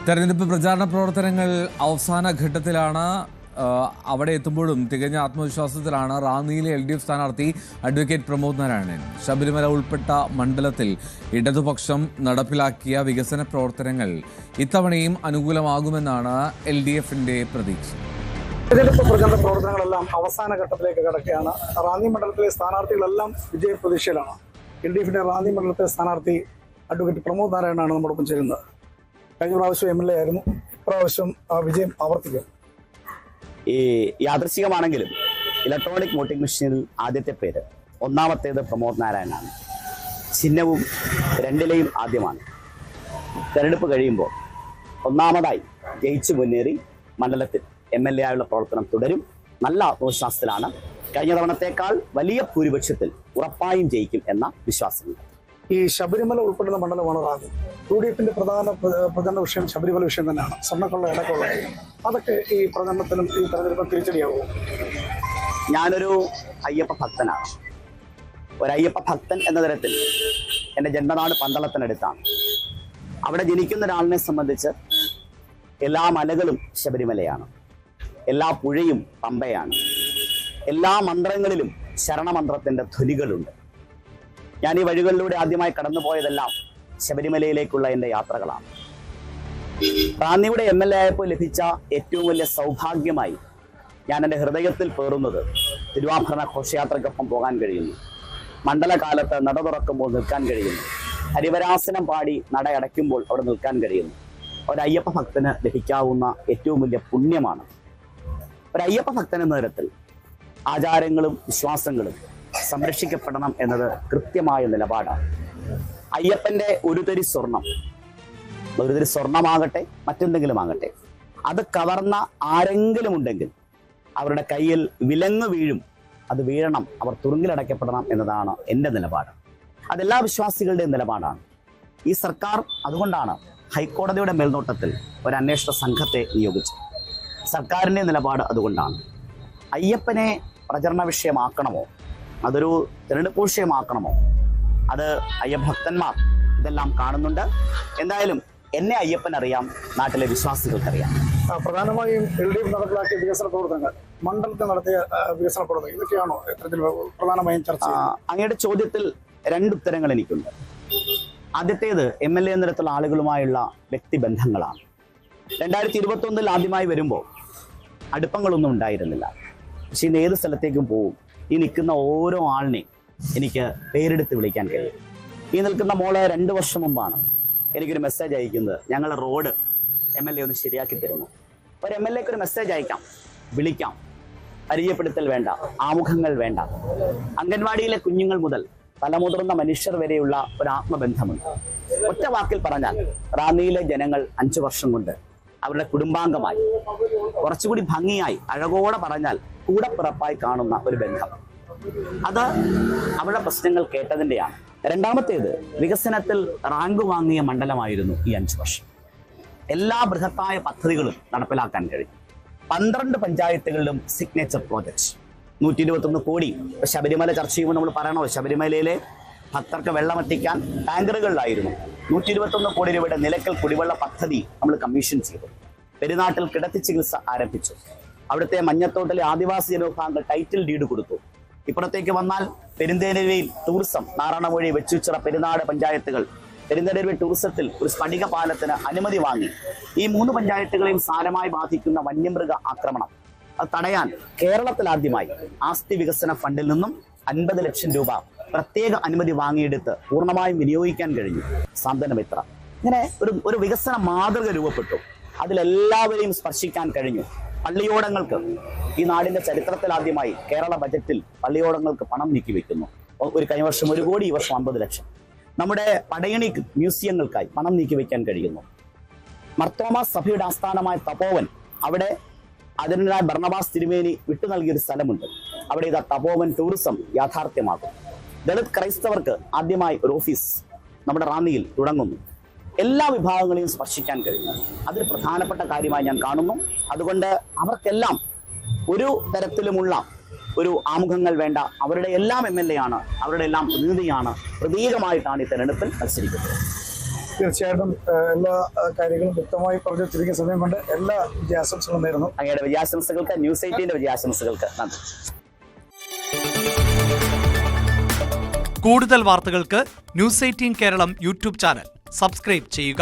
തെരഞ്ഞെടുപ്പ് പ്രചാരണ പ്രവർത്തനങ്ങൾ അവസാന ഘട്ടത്തിലാണ്. അവിടെ എത്തുമ്പോഴും തികഞ്ഞ ആത്മവിശ്വാസത്തിലാണ് റാന്നിയിലെ LDF സ്ഥാനാർത്ഥി അഡ്വക്കേറ്റ് പ്രമോദ് നാരായണൻ. ശബരിമല ഉൾപ്പെട്ട മണ്ഡലത്തിൽ ഇടതുപക്ഷം നടപ്പിലാക്കിയ വികസന പ്രവർത്തനങ്ങൾ ഇത്തവണയും അനുകൂലമാകുമെന്നാണ് LDFന്റെ പ്രതീക്ഷ. തെരഞ്ഞെടുപ്പ് പ്രചാരണ പ്രവർത്തനങ്ങളെല്ലാം അവസാന ഘട്ടത്തിലേക്ക് കടക്കുകയാണ്. റാന്നി മണ്ഡലത്തിലെ സ്ഥാനാർത്ഥികളെല്ലാം വിജയപ്രതീക്ഷയിലാണ്. LDFന്റെ റാന്നി മണ്ഡലത്തിലെ സ്ഥാനാർത്ഥി അഡ്വക്കേറ്റ് പ്രമോദ് നാരായണനാണ് നമ്മോടൊപ്പം ചേരുന്നത്. കഴിഞ്ഞ പ്രാവശ്യം MLA ആയിരുന്നു, ഇപ്രാവശ്യം വിജയം ആവർത്തിക്കും. ഈ യാദൃശ്ചികമാണെങ്കിലും ഇലക്ട്രോണിക് വോട്ടിംഗ് മെഷീനിൽ ആദ്യത്തെ പേര്, ഒന്നാമത്തേത് പ്രമോദ് നാരായണനാണ്. ചിഹ്നവും രണ്ടിലെയും ആദ്യമാണ്. തെരഞ്ഞെടുപ്പ് കഴിയുമ്പോൾ ഒന്നാമതായി ജയിച്ചു മുന്നേറി മണ്ഡലത്തിൽ MLA ആയുള്ള പ്രവർത്തനം തുടരും. നല്ല ആത്മവിശ്വാസത്തിലാണ്. കഴിഞ്ഞ തവണത്തേക്കാൾ വലിയ ഭൂരിപക്ഷത്തിൽ ഉറപ്പായും ജയിക്കും എന്ന വിശ്വാസമുണ്ട്. ഈ ശബരിമല ഉൾപ്പെടുന്ന മണ്ഡലമാണ് റാന്നി. UDFന്റെ പ്രധാന പ്രചരണ വിഷയം ശബരിമല വിഷയം തന്നെയാണ്. സ്വർണ്ണക്കൊള്ള, ഇടക്കൊള്ള, അതൊക്കെ ഈ പ്രചരണത്തിലും ഈ തെരഞ്ഞെടുപ്പിൽ തിരിച്ചടിയാവും. ഞാനൊരു അയ്യപ്പ ഭക്തനാണ്. ഒരു അയ്യപ്പ ഭക്തൻ എന്ന തരത്തിൽ എൻ്റെ ജന്മനാട് പന്തളത്തിനടുത്താണ്. അവിടെ ജനിക്കുന്ന ഒരാളിനെ സംബന്ധിച്ച് എല്ലാ മലകളും ശബരിമലയാണ്, എല്ലാ പുഴയും പമ്പയാണ്, എല്ലാ മന്ത്രങ്ങളിലും ശരണമന്ത്രത്തിൻ്റെ ധ്വനികളുണ്ട്. ഞാൻ ഈ വഴികളിലൂടെ ആദ്യമായി കടന്നുപോയതെല്ലാം ശബരിമലയിലേക്കുള്ള എൻ്റെ യാത്രകളാണ്. റാന്നിയുടെ MLA ആയപ്പോൾ ലഭിച്ച ഏറ്റവും വലിയ സൗഭാഗ്യമായി ഞാൻ എൻ്റെ ഹൃദയത്തിൽ പേറുന്നത് തിരുവാഭരണ ഘോഷയാത്രയ്ക്കൊപ്പം പോകാൻ കഴിയുന്നു, മണ്ഡലകാലത്ത് നട തുറക്കുമ്പോൾ നിൽക്കാൻ കഴിയുന്നു, ഹരിവരാസനം പാടി നട അടയ്ക്കുമ്പോൾ അവിടെ നിൽക്കാൻ കഴിയുന്നു. ഒരയ്യപ്പ ഭക്തന് ലഭിക്കാവുന്ന ഏറ്റവും വലിയ പുണ്യമാണ്. ഒരയ്യപ്പ ഭക്തൻ എന്ന തരത്തിൽ ആചാരങ്ങളും വിശ്വാസങ്ങളും സംരക്ഷിക്കപ്പെടണം എന്നത് കൃത്യമായ നിലപാടാണ്. അയ്യപ്പന്റെ ഒരു തരി സ്വർണമാകട്ടെ മറ്റെന്തെങ്കിലും ആകട്ടെ, അത് കവർന്ന ആരെങ്കിലും ഉണ്ടെങ്കിൽ അവരുടെ കയ്യിൽ വിലങ്ങ് വീഴും, അത് വീഴണം, അവർ തുറുങ്കിലടയ്ക്കപ്പെടണം എന്നതാണ് എൻ്റെ നിലപാട്. അതെല്ലാ വിശ്വാസികളുടെയും നിലപാടാണ്. ഈ സർക്കാർ അതുകൊണ്ടാണ് ഹൈക്കോടതിയുടെ മേൽനോട്ടത്തിൽ ഒരു അന്വേഷണ സംഘത്തെ നിയോഗിച്ചത്. സർക്കാരിൻ്റെ നിലപാട് അതുകൊണ്ടാണ്. അയ്യപ്പനെ പ്രചരണ വിഷയമാക്കണമോ, അതൊരു തിരഞ്ഞെടുപ്പ് വിഷയമാക്കണമോ, അത് അയ്യഭക്തന്മാർ ഇതെല്ലാം കാണുന്നുണ്ട്. എന്തായാലും എന്നെ അയ്യപ്പൻ അറിയാം, നാട്ടിലെ വിശ്വാസികൾക്കറിയാം. പ്രധാനമായും LDF നടപ്പിലാക്കിയ വികസന പ്രവർത്തനങ്ങൾ, മണ്ഡലത്തിൽ നടത്തിയ വികസന പ്രവർത്തനങ്ങൾ, ഇതൊക്കെയാണോ പ്രധാനമായും ചർച്ച? അങ്ങയുടെ ചോദ്യത്തിൽ രണ്ട് ഉത്തരങ്ങൾ എനിക്കുണ്ട്. ആദ്യത്തേത് MLA എന്നിടത്തുള്ള ആളുകളുമായുള്ള വ്യക്തിബന്ധങ്ങളാണ്. 2021 ആദ്യമായി വരുമ്പോൾ അടുപ്പങ്ങളൊന്നും ഉണ്ടായിരുന്നില്ല. പക്ഷെ ഇന്ന് ഏത് സ്ഥലത്തേക്കും പോവും, ഈ നിൽക്കുന്ന ഓരോ ആളിനെയും എനിക്ക് പേരെടുത്ത് വിളിക്കാൻ കഴിയും. ഈ നിൽക്കുന്ന മോള് 2 വർഷം മുമ്പാണ് എനിക്കൊരു മെസ്സേജ് അയക്കുന്നത്, ഞങ്ങളുടെ റോഡ് MLA ഒന്ന് ശരിയാക്കി തരുന്നു. ഒരു MLAക്ക് ഒരു മെസ്സേജ് അയക്കാം, വിളിക്കാം, പരിചയപ്പെടുത്തൽ വേണ്ട, ആമുഖങ്ങൾ വേണ്ട. അംഗൻവാടിയിലെ കുഞ്ഞുങ്ങൾ മുതൽ തലമുതിർന്ന മനുഷ്യർ വരെയുള്ള ഒരു ആത്മബന്ധമുണ്ട്. ഒറ്റ വാക്കിൽ പറഞ്ഞാൽ റാന്നിയിലെ ജനങ്ങൾ 5 വർഷം കൊണ്ട് അവരുടെ കുടുംബാംഗമായി, കുറച്ചുകൂടി ഭംഗിയായി, അഴകോടെ പറഞ്ഞാൽ കൂടപ്പിറപ്പായി കാണുന്ന ഒരു ബന്ധം. അത് അവരുടെ പ്രശ്നങ്ങൾ കേട്ടതിൻ്റെയാണ്. രണ്ടാമത്തേത്, വികസനത്തിൽ റാങ്ക് വാങ്ങിയ മണ്ഡലമായിരുന്നു ഈ 5 വർഷം. എല്ലാ ബൃഹത്തായ പദ്ധതികളും നടപ്പിലാക്കാൻ കഴിയും. 12 പഞ്ചായത്തുകളിലും സിഗ്നേച്ചർ പ്രോജക്ട്സ്, 121 കോടി. ശബരിമല ചർച്ച ചെയ്യുമ്പോൾ നമ്മൾ പറയണോ, ശബരിമലയിലെ ഭക്തർക്ക് വെള്ളമെത്തിക്കാൻ ടാങ്കറുകളിലായിരുന്നു. 121 കോടി രൂപയുടെ നിലയ്ക്കൽ കുടിവെള്ള പദ്ധതി നമ്മൾ കമ്മീഷൻ ചെയ്തു. പെരുന്നാട്ടിൽ കിടത്തി ചികിത്സ ആരംഭിച്ചു. അവിടുത്തെ മഞ്ഞത്തോട്ടിലെ ആദിവാസി ജനവിഭാഗങ്ങൾ ടൈറ്റിൽ ഡീഡ് കൊടുത്തു. ഇപ്പുറത്തേക്ക് വന്നാൽ പെരുന്തേനരുവിൽ ടൂറിസം, നാറാണമൊഴി, വെച്ചുച്ചിറ, പെരുന്നാട് പഞ്ചായത്തുകൾ പെരുന്തേനരുവി ടൂറിസത്തിൽ ഒരു സ്ഫടിക പാലത്തിന് അനുമതി വാങ്ങി. ഈ 3 പഞ്ചായത്തുകളെയും സാരമായി ബാധിക്കുന്ന വന്യമൃഗ ആക്രമണം അത് തടയാൻ കേരളത്തിൽ ആദ്യമായി ആസ്തി വികസന ഫണ്ടിൽ നിന്നും 50 ലക്ഷം രൂപ പ്രത്യേക അനുമതി വാങ്ങിയെടുത്ത് പൂർണ്ണമായും വിനിയോഗിക്കാൻ കഴിഞ്ഞു. സാന്ത്വനമിത്ര. ഇങ്ങനെ ഒരു വികസന മാതൃക രൂപപ്പെട്ടു. അതിലെല്ലാവരെയും സ്പർശിക്കാൻ കഴിഞ്ഞു. പള്ളിയോടങ്ങൾക്ക് ഈ നാടിന്റെ ചരിത്രത്തിൽ ആദ്യമായി കേരള ബജറ്റിൽ പള്ളിയോടങ്ങൾക്ക് പണം നീക്കിവെക്കുന്നു. ഒരു കഴിഞ്ഞ വർഷം 1 കോടി, ഈ വർഷം 50 ലക്ഷം. നമ്മുടെ പടയണി മ്യൂസിയങ്ങൾക്കായി പണം നീക്കിവെക്കാൻ കഴിയുന്നു. മർത്തോമാ സഭയുടെ ആസ്ഥാനമായ തപോവൻ, അവിടെ അതിനായി ബർണബാസ് തിരുമേനി വിട്ടു നൽകിയൊരു സ്ഥലമുണ്ട്. അവിടെ ഇതാ തപോവൻ ടൂറിസം യാഥാർത്ഥ്യമാകും. ദളിത് ക്രൈസ്തവർക്ക് ആദ്യമായി ഒരു ഓഫീസ് നമ്മുടെ റാന്നിയിൽ തുടങ്ങുന്നു. എല്ലാ വിഭാഗങ്ങളെയും സ്പർശിക്കാൻ കഴിയും. അതൊരു പ്രധാനപ്പെട്ട കാര്യമായി ഞാൻ കാണുന്നു. അതുകൊണ്ട് അവർക്കെല്ലാം ഒരു തരത്തിലുമുള്ള ഒരു ആമുഖങ്ങൾ വേണ്ട. അവരുടെ എല്ലാം MLA ആണ്, അവരുടെ എല്ലാം പ്രതിനിധിയാണ്, പ്രതീകമായിട്ടാണ് ഈ തെരഞ്ഞെടുപ്പിൽ മത്സരിക്കുന്നത്. തീർച്ചയായിട്ടും എല്ലാ കാര്യങ്ങളും വ്യക്തമായി പറഞ്ഞു ചുരുങ്ങിയ സമയം കൊണ്ട് എല്ലാ വിജയാശംസകളും നേരുന്നു. അങ്ങയുടെ വിജയാശംസകൾക്ക്, ന്യൂസ് 18 വിജയാശംസകൾക്ക് നന്ദി. കൂടുതൽ വാർത്തകൾക്ക് news 18 Keralam YouTube channel subscribe ചെയ്യുക.